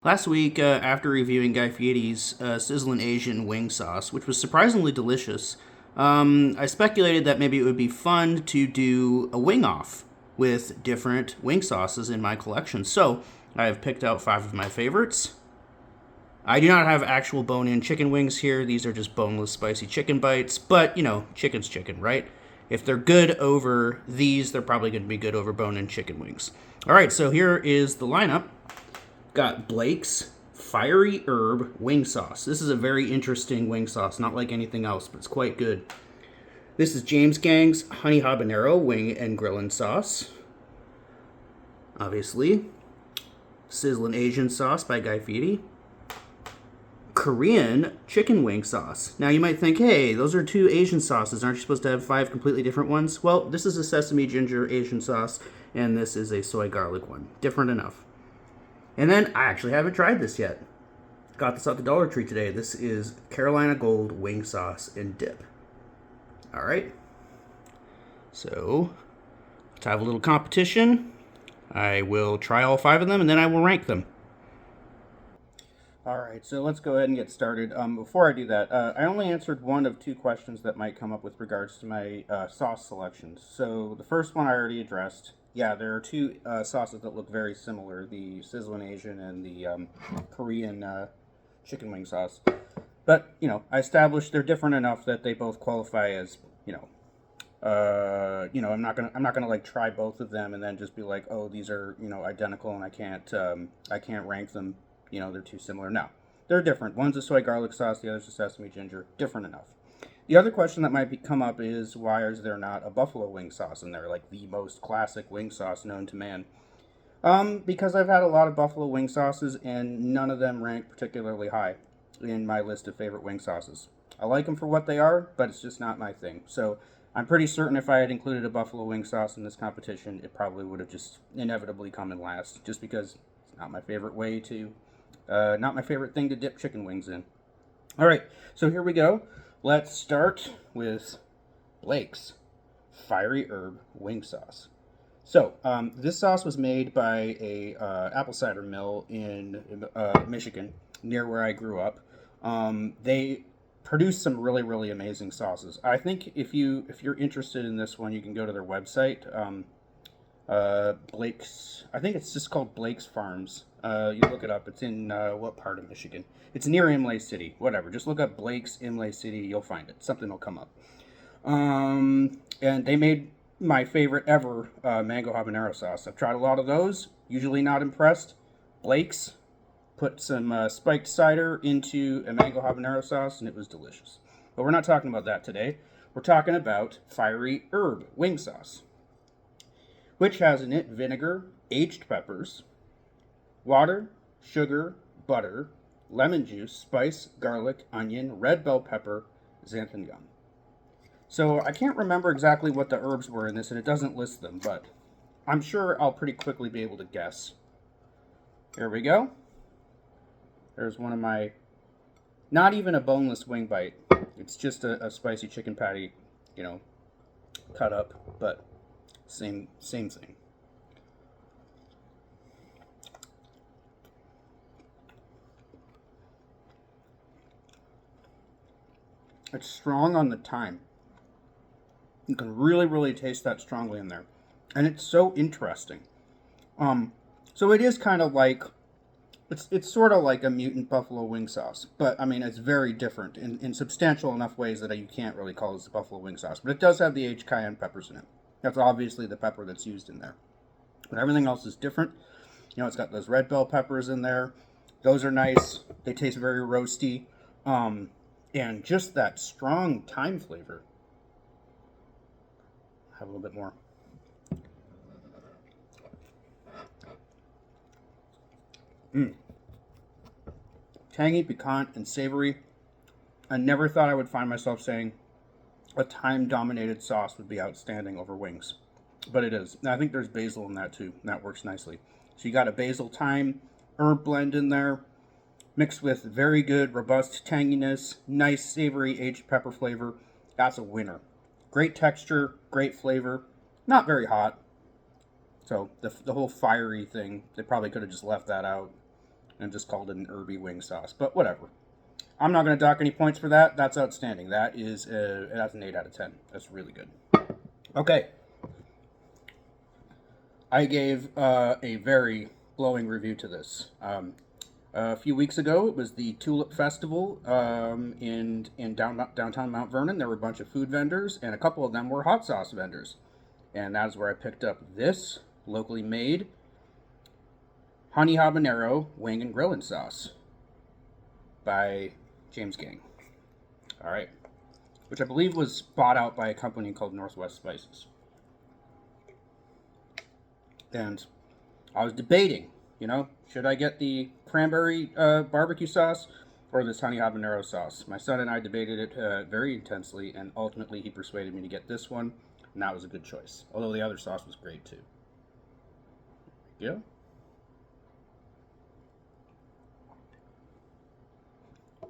Last week, after reviewing Guy Fieri's Sizzlin Asian wing sauce, which was surprisingly delicious, I speculated that maybe it would be fun to do a wing off with different wing sauces in my collection. So I have picked out 5 of my favorites. I do not have actual bone in chicken wings here. These are just boneless, spicy chicken bites. But, chicken's chicken, right? If they're good over these, they're probably going to be good over bone in chicken wings. All right, so here is the lineup. Got Blake's Fiery Herb Wing Sauce. This is a very interesting wing sauce, not like anything else, but it's quite good. This is James Gang's Honey Habanero Wing and Grillin' Sauce. Obviously. Sizzlin Asian Sauce by Guy Fieri. Korean Chicken Wing Sauce. Now you might think, hey, those are 2 Asian sauces. Aren't you supposed to have 5 completely different ones? Well, this is a sesame ginger Asian sauce, and this is a soy garlic one. Different enough. And then, I actually haven't tried this yet. Got this at the Dollar Tree today. This is Carolina Gold wing sauce and dip. All right. So, let's have a little competition. I will try all 5 of them, and then I will rank them. All right, so let's go ahead and get started. Before I do that, I only answered one of 2 questions that might come up with regards to my sauce selections. So the first one I already addressed. Yeah, there are 2 sauces that look very similar, the Sizzlin Asian and the Korean chicken wing sauce. But, I established they're different enough that they both qualify as, I'm not gonna like try both of them and then just be like, oh, these are, identical and I can't rank them. They're too similar. No, they're different. One's a soy garlic sauce, the other's a sesame ginger. Different enough. The other question that might come up is, why is there not a buffalo wing sauce in there, like the most classic wing sauce known to man? Because I've had a lot of buffalo wing sauces, and none of them rank particularly high in my list of favorite wing sauces. I like them for what they are, but it's just not my thing. So I'm pretty certain if I had included a buffalo wing sauce in this competition, it probably would have just inevitably come in last, just because it's not my favorite way to not my favorite thing to dip chicken wings in. All right, so here we go. Let's start with Blake's Fiery Herb Wing Sauce. So this sauce was made by a apple cider mill in Michigan, near where I grew up. They produce some really, really amazing sauces. I think if you're interested in this one, you can go to their website. Blake's, I think it's just called Blake's Farms. You look it up. It's in what part of Michigan? It's near Imlay City. Whatever. Just look up Blake's Imlay City. You'll find it. Something will come up. And they made my favorite ever mango habanero sauce. I've tried a lot of those. Usually not impressed. Blake's put some spiked cider into a mango habanero sauce, and it was delicious. But we're not talking about that today. We're talking about Fiery Herb Wing Sauce, which has in it vinegar, aged peppers, water, sugar, butter, lemon juice, spice, garlic, onion, red bell pepper, xanthan gum. So I can't remember exactly what the herbs were in this, and it doesn't list them, but I'm sure I'll pretty quickly be able to guess. Here we go. There's one of my, not even a boneless wing bite. It's just a spicy chicken patty, cut up, but same thing. It's strong on the thyme. You can really, really taste that strongly in there. And it's so interesting. So it is kind of like, it's sort of like a mutant buffalo wing sauce. But, I mean, it's very different in substantial enough ways that you can't really call this a buffalo wing sauce. But it does have the aged cayenne peppers in it. That's obviously the pepper that's used in there. But everything else is different. It's got those red bell peppers in there. Those are nice. They taste very roasty. And just that strong thyme flavor. Have a little bit more. Tangy, piquant, and savory. I never thought I would find myself saying a thyme-dominated sauce would be outstanding over wings. But it is. And I think there's basil in that too. And that works nicely. So you got a basil thyme herb blend in there, mixed with very good, robust tanginess, nice, savory, aged pepper flavor. That's a winner. Great texture, great flavor. Not very hot. So the whole fiery thing, they probably could have just left that out. and just called it an herby wing sauce. But whatever. I'm not going to dock any points for that. That's outstanding. That's an 8 out of 10. That's really good. Okay. I gave a very glowing review to this. A few weeks ago, it was the Tulip Festival in downtown Mount Vernon. There were a bunch of food vendors, and a couple of them were hot sauce vendors. And that's where I picked up this locally made honey habanero wing and grilling sauce by James Gang. All right. Which I believe was bought out by a company called Northwest Spices. And I was debating, should I get the cranberry barbecue sauce or this honey habanero sauce? My son and I debated it very intensely, and ultimately he persuaded me to get this one, and that was a good choice. Although the other sauce was great too. Yeah.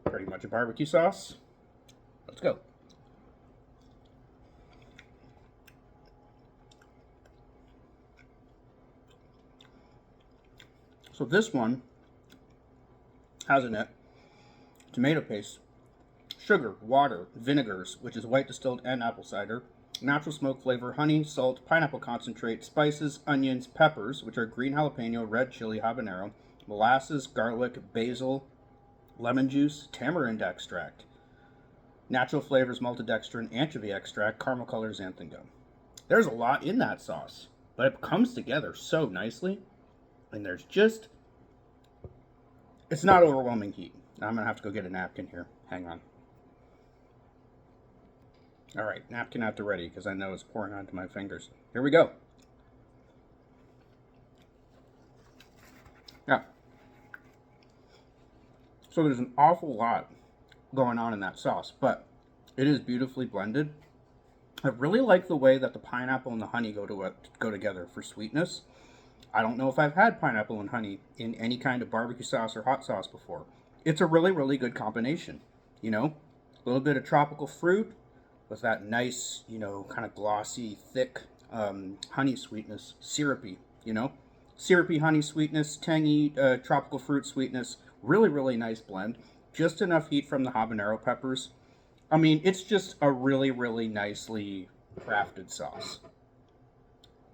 Pretty much a barbecue sauce. Let's go. So this one has in it tomato paste, sugar, water, vinegars, which is white distilled and apple cider, natural smoke flavor, honey, salt, pineapple concentrate, spices, onions, peppers, which are green jalapeno, red chili, habanero, molasses, garlic, basil, lemon juice, tamarind extract, natural flavors, maltodextrin, anchovy extract, caramel colors, xanthan gum. There's a lot in that sauce, but it comes together so nicely. And there's just, it's not overwhelming heat. I'm going to have to go get a napkin here. Hang on. All right, napkin at the ready, because I know it's pouring onto my fingers. Here we go. Yeah. So there's an awful lot going on in that sauce, but it is beautifully blended. I really like the way that the pineapple and the honey go together for sweetness. I don't know if I've had pineapple and honey in any kind of barbecue sauce or hot sauce before. It's a really, really good combination. A little bit of tropical fruit with that nice, kind of glossy, thick honey sweetness, syrupy, syrupy honey sweetness, tangy tropical fruit sweetness. Really, really nice blend. Just enough heat from the habanero peppers. I mean, it's just a really, really nicely crafted sauce.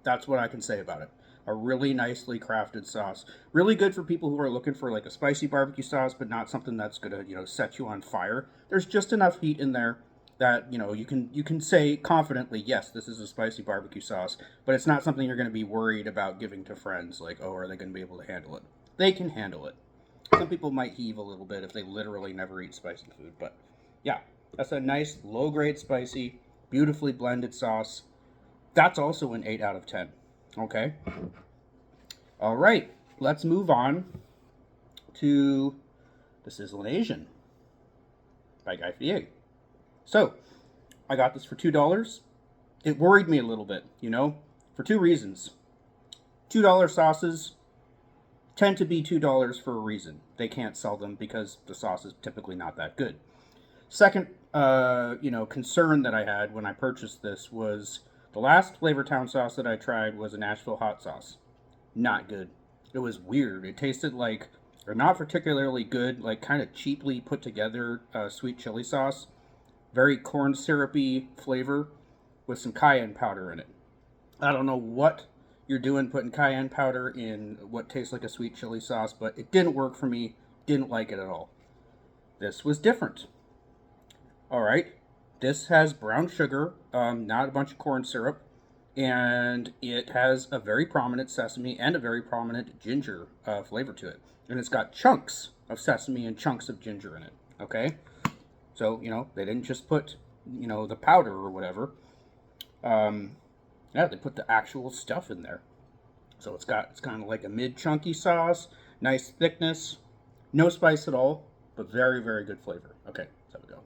That's what I can say about it. A really nicely crafted sauce. Really good for people who are looking for like a spicy barbecue sauce, but not something that's gonna, set you on fire. There's just enough heat in there that, you can say confidently, yes, this is a spicy barbecue sauce, but it's not something you're gonna be worried about giving to friends, like, oh, are they gonna be able to handle it? They can handle it. Some people might heave a little bit if they literally never eat spicy food, but yeah, that's a nice low-grade spicy, beautifully blended sauce. That's also an 8 out of 10. Okay. All right. Let's move on to the Sizzlin Asian by Guy Fieri. So, I got this for $2. It worried me a little bit, for two reasons. $2 sauces tend to be $2 for a reason. They can't sell them because the sauce is typically not that good. Second, concern that I had when I purchased this was the last Flavortown sauce that I tried was a Nashville hot sauce. Not good. It was weird. It tasted like, or not particularly good, like kind of cheaply put together sweet chili sauce. Very corn syrupy flavor with some cayenne powder in it. I don't know what you're doing putting cayenne powder in what tastes like a sweet chili sauce, but it didn't work for me. Didn't like it at all. This was different. All right. This has brown sugar, not a bunch of corn syrup, and it has a very prominent sesame and a very prominent ginger flavor to it. And it's got chunks of sesame and chunks of ginger in it, okay? So, they didn't just put, the powder or whatever. They put the actual stuff in there. So it's kind of like a mid-chunky sauce, nice thickness, no spice at all, but very, very good flavor. Okay, let's have a go.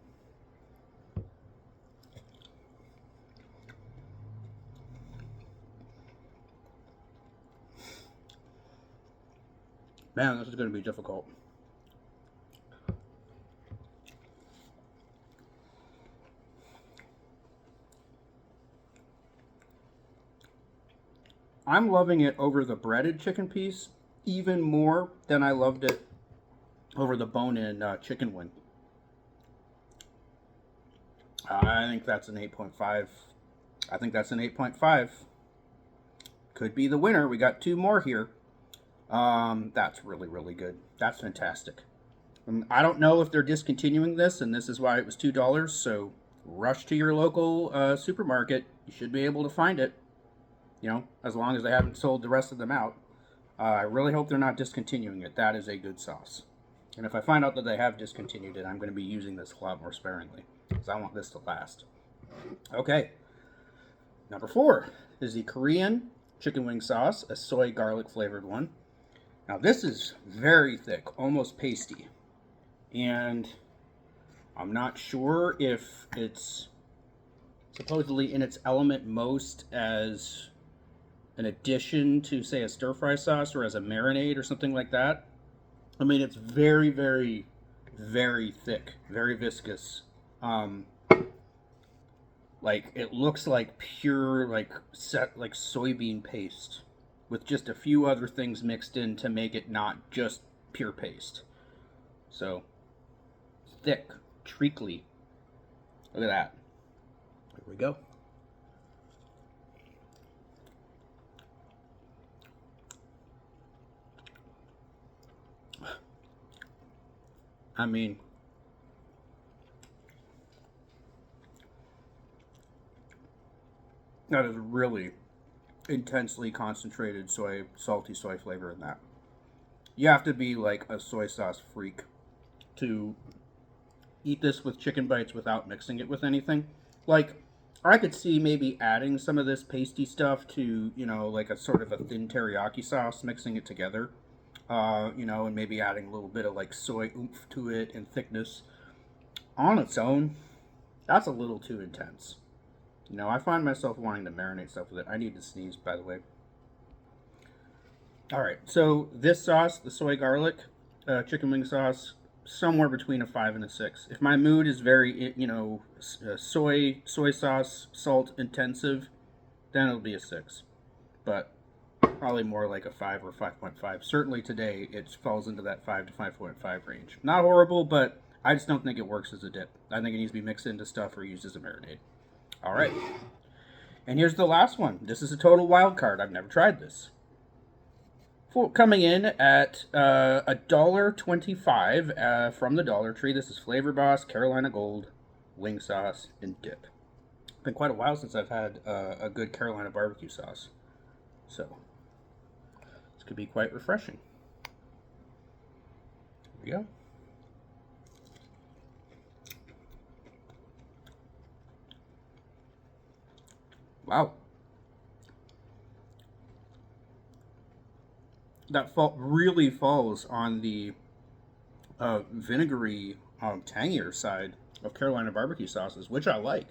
Man, this is going to be difficult. I'm loving it over the breaded chicken piece even more than I loved it over the bone-in chicken wing. I think that's an 8.5. I think that's an 8.5. Could be the winner. We got two more here. That's really, really good. That's fantastic. I don't know if they're discontinuing this, and this is why it was $2. So rush to your local supermarket. You should be able to find it. You know, as long as they haven't sold the rest of them out. I really hope they're not discontinuing it. That is a good sauce. And if I find out that they have discontinued it, I'm going to be using this a lot more sparingly, because I want this to last. Okay. Number 4 is the Korean chicken wing sauce, a soy garlic flavored one. Now this is very thick, almost pasty. And I'm not sure if it's supposedly in its element most as an addition to, say, a stir fry sauce or as a marinade or something like that. I mean, it's very, very, very thick, very viscous. Like, it looks like pure, like soybean paste with just a few other things mixed in to make it not just pure paste. So, thick, treacly. Look at that. Here we go. I mean, that is really intensely concentrated salty soy flavor in that. You have to be like a soy sauce freak to eat this with chicken bites without mixing it with anything. Like, I could see maybe adding some of this pasty stuff to, you know, like a sort of a thin teriyaki sauce, mixing it together. You know, and maybe adding a little bit of like soy oomph to it and thickness. On its own, that's a little too intense. You know, I find myself wanting to marinate stuff with it. I need to sneeze, by the way. All right, so this sauce, the soy garlic chicken wing sauce, somewhere between a 5 and a 6. If my mood is very, you know, soy sauce, salt intensive, then it'll be a 6. But probably more like a 5 or 5.5. Certainly today, it falls into that 5 to 5.5 range. Not horrible, but I just don't think it works as a dip. I think it needs to be mixed into stuff or used as a marinade. All right. And here's the last one. This is a total wild card. I've never tried this. Coming in at $1.25 from the Dollar Tree. This is Flavor Boss Carolina Gold wing sauce and dip. It's been quite a while since I've had a good Carolina barbecue sauce. So, this could be quite refreshing. Here we go. Wow. That really falls on the vinegary, tangier side of Carolina barbecue sauces, which I like.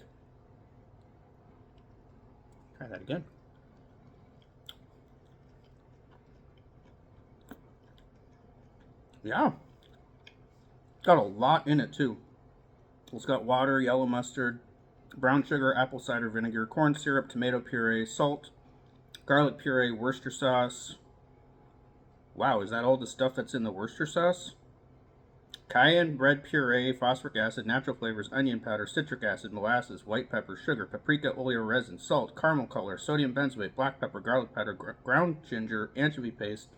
Try that again. Yeah. Got a lot in it, too. It's got water, yellow mustard, brown sugar, apple cider vinegar, corn syrup, tomato puree, salt, garlic puree, Worcester sauce. Wow, is that all the stuff that's in the Worcester sauce? Cayenne bread puree, phosphoric acid, natural flavors, onion powder, citric acid, molasses, white pepper, sugar, paprika, oleo resin, salt, caramel color, sodium benzoate, black pepper, garlic powder, ground ginger, anchovy paste,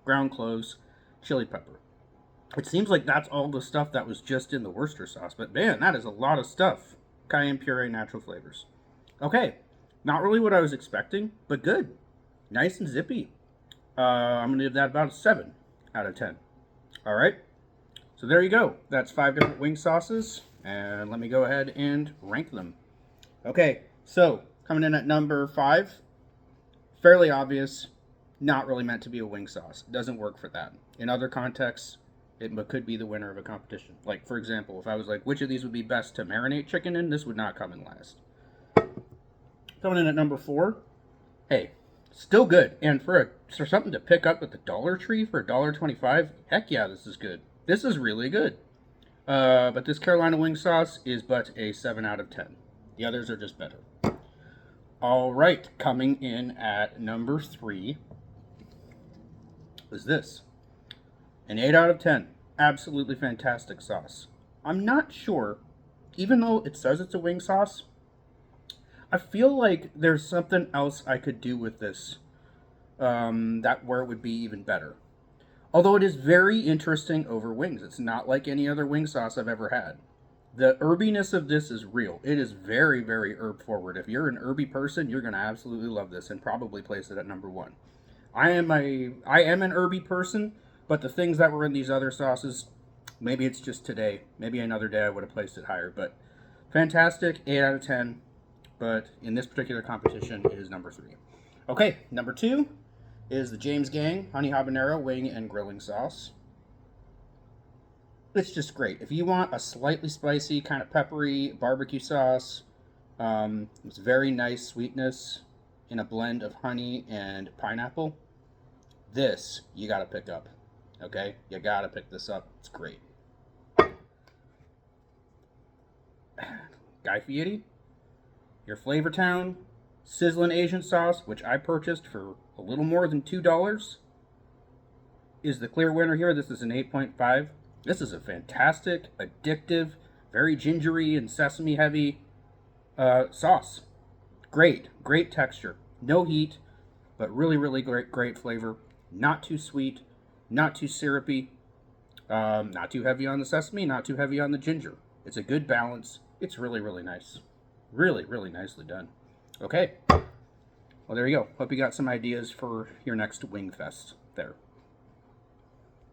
ground cloves, chili pepper. It seems like that's all the stuff that was just in the Worcester sauce, but man, that is a lot of stuff. Cayenne puree, natural flavors. Okay, not really what I was expecting, but good. Nice and zippy. I'm going to give that about a 7 out of 10. All right, so there you go. That's 5 different wing sauces, and let me go ahead and rank them. Okay, so coming in at number 5, fairly obvious, not really meant to be a wing sauce. It doesn't work for that. In other contexts, it could be the winner of a competition. Like, for example, if I was like, which of these would be best to marinate chicken in, this would not come in last. Coming in at number 4, hey, still good. And for something to pick up at the Dollar Tree for $1.25, heck yeah, this is good. This is really good. But this Carolina wing sauce is but a 7 out of 10. The others are just better. All right, coming in at number 3 is this. An 8 out of 10. Absolutely fantastic sauce. I'm not sure, even though it says it's a wing sauce, I feel like there's something else I could do with this, that where it would be even better. Although it is very interesting over wings. It's not like any other wing sauce I've ever had. The herbiness of this is real. It is very, very herb forward. If you're an herby person, you're gonna absolutely love this and probably place it at number one. I am an herby person, but the things that were in these other sauces, maybe it's just today. Maybe another day I would have placed it higher. But fantastic, 8 out of 10. But in this particular competition, it is number three. Okay, number two is the James Gang Honey Habanero Wing and Grilling Sauce. It's just great. If you want a slightly spicy, kind of peppery barbecue sauce, it's very nice sweetness in a blend of honey and pineapple. This you gotta pick up. Okay, you gotta pick this up. It's great. Guy Fieri, your Flavortown Sizzlin Asian sauce, which I purchased for a little more than $2, is the clear winner here. This is an 8.5. This is a fantastic, addictive, very gingery and sesame heavy sauce. Great, great texture. No heat, but really, really great flavor. Not too sweet, not too syrupy, not too heavy on the sesame, not too heavy on the ginger. It's a good balance. It's really, really nice. Really, really nicely done. Okay. Well, there you go. Hope you got some ideas for your next Wing Fest there.